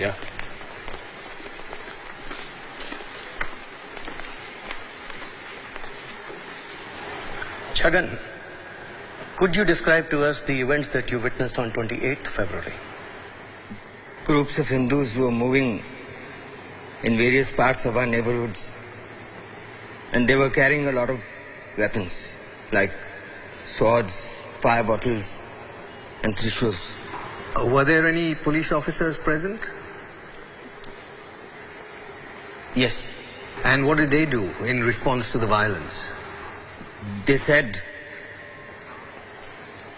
Yeah. Chhagan, could you describe to us the events that you witnessed on 28th February? Groups of Hindus were moving in various parts of our neighborhoods, and they were carrying a lot of weapons like swords, fire bottles, and trishuls. Were there any police officers present? Yes, And what did they do in response to the violence? they said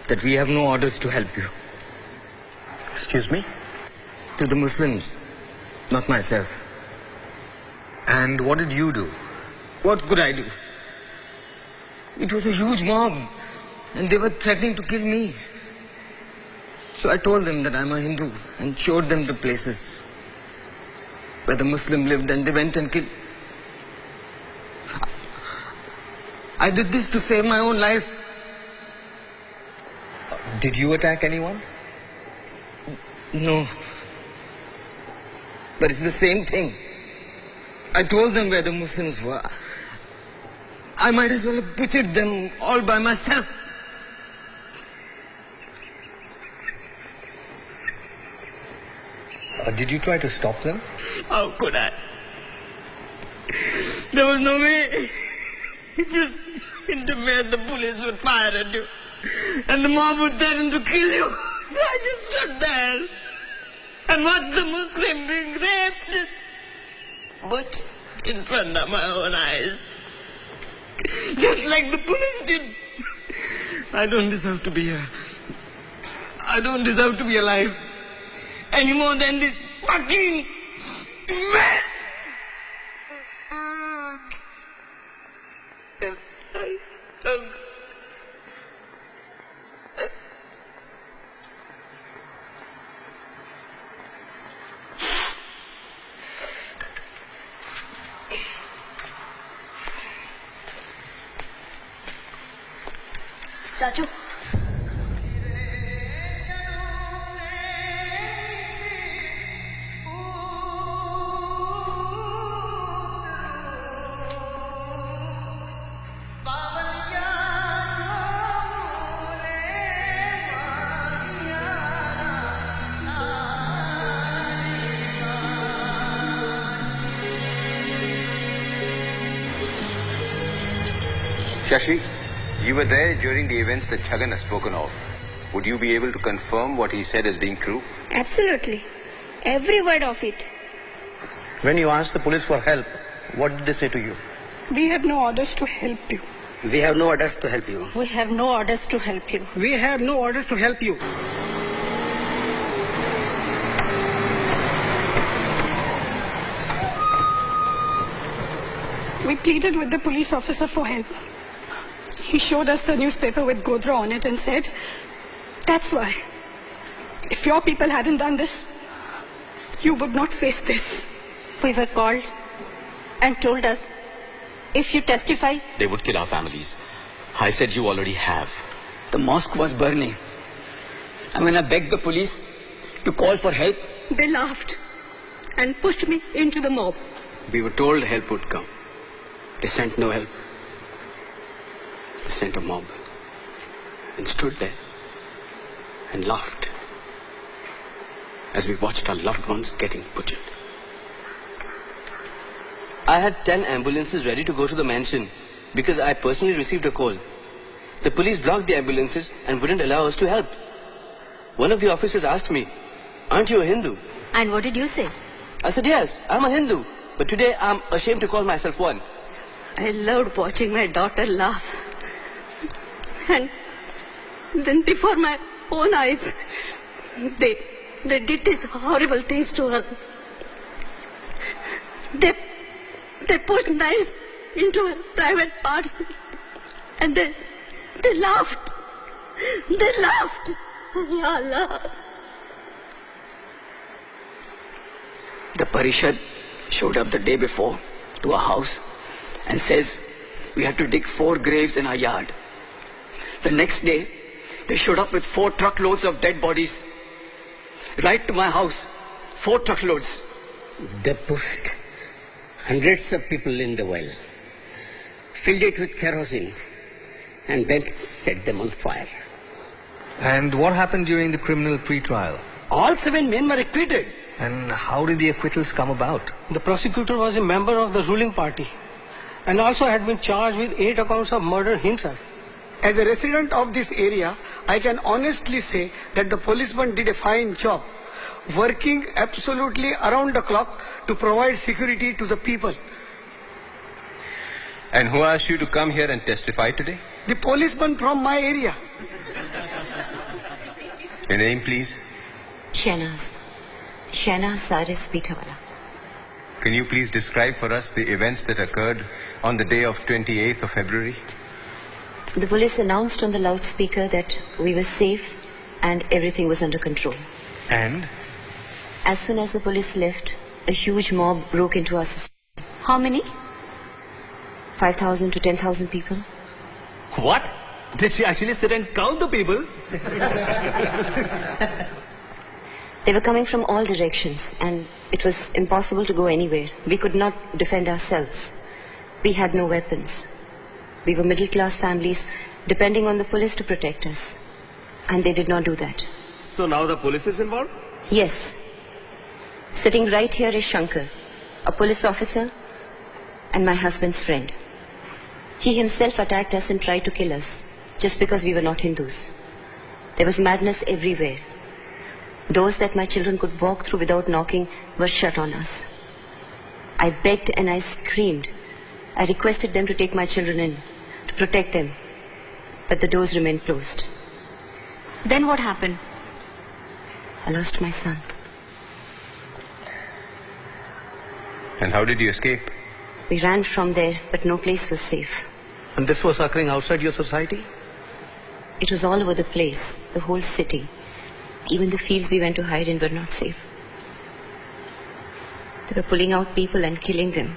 that we have no orders to help you. Excuse me? To the Muslims, not myself. And what did you do? What could I do? It was a huge mob, and they were threatening to kill me. So I told them that I'm a Hindu and showed them the places where the Muslim lived, and they went and killed. I did this to save my own life. Did you attack anyone? No. But it's the same thing. I told them where the Muslims were. I might as well have butchered them all by myself. Did you try to stop them? How could I? There was no way. If you interfered, the police would fire at you. And the mob would threaten to kill you. So I just stood there and watched the Muslim being raped. But in front of my own eyes. Just like the police did. I don't deserve to be here. I don't deserve to be alive. Any more than this fucking mess. चाचू Shashi, you were there during the events that Chhagan has spoken of. Would you be able to confirm what he said as being true? Absolutely. Every word of it. When you asked the police for help, what did they say to you? We have no orders to help you. We have no orders to help you. We have no orders to help you. We have no orders to help you. We pleaded with the police officer for help. He showed us the newspaper with Godra on it and said, that's why. If your people hadn't done this, you would not face this. We were called and told us, if you testify, They would kill our families. I said you already have. The mosque was burning. And when I begged the police to call for help, They laughed and pushed me into the mob. We were told help would come. They sent no help. They sent a mob and stood there and laughed as we watched our loved ones getting butchered. I had 10 ambulances ready to go to the mansion because I personally received a call. The police blocked the ambulances and wouldn't allow us to help. One of the officers asked me, "Aren't you a Hindu?" and what did you say? I said, "Yes, I'm a Hindu, but today I'm ashamed to call myself one." I loved watching my daughter laugh. And then before my own eyes, they did these horrible things to her. They put knives into her private parts and they laughed. They laughed. Ya Allah. The Parishad showed up the day before to our house and says we have to dig 4 graves in our yard. The next day, they showed up with 4 truckloads of dead bodies right to my house, 4 truckloads. They pushed hundreds of people in the well, filled it with kerosene, and then set them on fire. And what happened during the criminal pre-trial? All 7 men were acquitted. And how did the acquittals come about? The prosecutor was a member of the ruling party and also had been charged with 8 accounts of murder himself. As a resident of this area, I can honestly say that the policemen did a fine job, working absolutely around the clock to provide security to the people. And who asked you to come here and testify today? The policeman from my area. Your name, please. Shehnaz Saris Pitawala. Can you please describe for us the events that occurred on the day of 28th of February? The police announced on the loudspeaker that we were safe and everything was under control. And? As soon as the police left, a huge mob broke into our society. How many? 5,000 to 10,000 people. What? Did she actually sit and count the people? They were coming from all directions and it was impossible to go anywhere. We could not defend ourselves. We had no weapons. We were middle-class families depending on the police to protect us. And they did not do that. So now the police is involved? Yes. Sitting right here is Shankar, a police officer and my husband's friend. He himself attacked us and tried to kill us just because we were not Hindus. There was madness everywhere. Doors that my children could walk through without knocking were shut on us. I begged and I screamed. I requested them to take my children in, to protect them. But the doors remained closed. Then what happened? I lost my son. And how did you escape? We ran from there, but no place was safe. And this was occurring outside your society? It was all over the place, the whole city. Even the fields we went to hide in were not safe. They were pulling out people and killing them.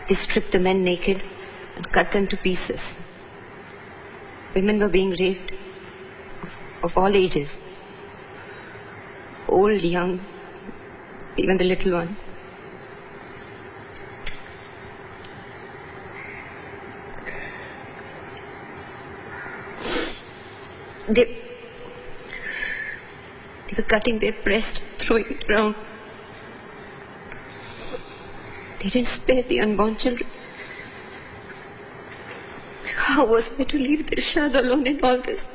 They stripped the men naked and cut them to pieces. Women were being raped of all ages. Old, young, even the little ones. They were cutting their breast, throwing it around. They didn't spare the unborn children. How was I to leave Dilshad alone in all this?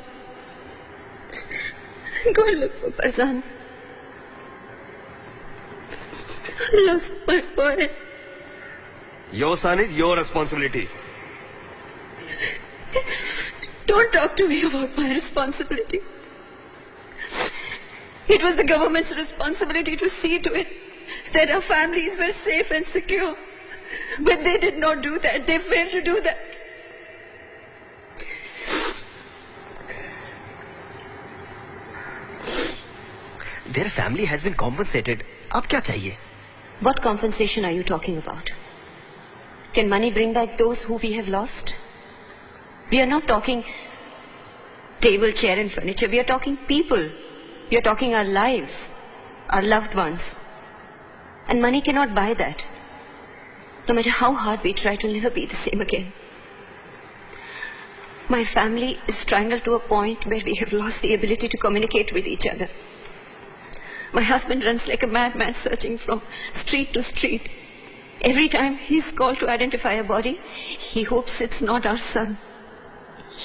Go and look for Farzan. I lost my boy. Your son is your responsibility. Don't talk to me about my responsibility. It was the government's responsibility to see to it that our families were safe and secure. But they did not do that. They failed to do that. Their family has been compensated. Ab kya chahiye? What compensation are you talking about? Can money bring back those who we have lost? We are not talking table, chair and furniture. We are talking people. We are talking our lives, our loved ones. And money cannot buy that. No matter how hard we try, to never be the same again. My family is strangled to a point where we have lost the ability to communicate with each other. My husband runs like a madman searching from street to street. Every time he's called to identify a body, he hopes it's not our son.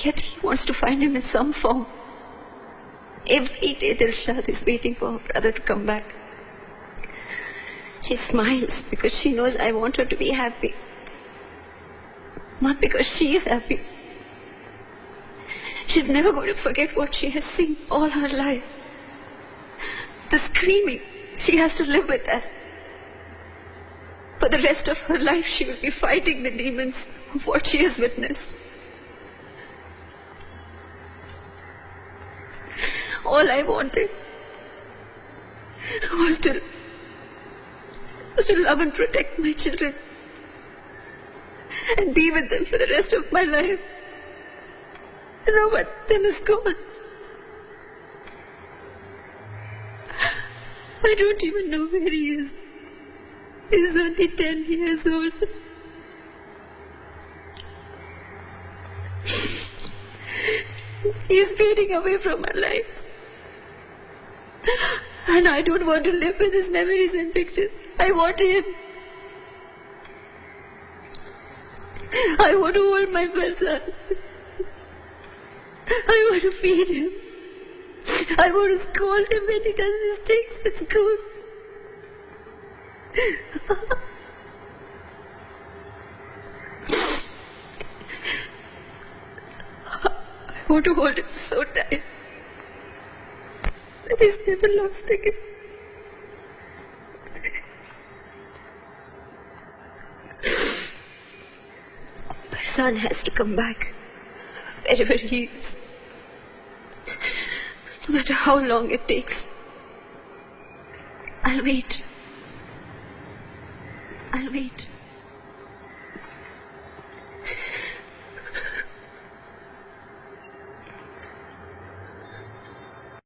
Yet he wants to find him in some form. Every day Dilshad is waiting for her brother to come back. She smiles because she knows I want her to be happy. Not because she is happy. She's never going to forget what she has seen all her life. The screaming, she has to live with that. For the rest of her life, she will be fighting the demons of what she has witnessed. All I wanted was to love and protect my children and be with them for the rest of my life. And now one of them is gone. I don't even know where he is. He's only 10 years old. He's fading away from our lives. And I don't want to live with his memories and pictures. I want him. I want to hold my person. I want to feed him. I want to scold him when he does mistakes at school. I want to hold him so tight that he's never lost again. Farsan has to come back wherever he is. No matter how long it takes. I'll wait. I'll wait.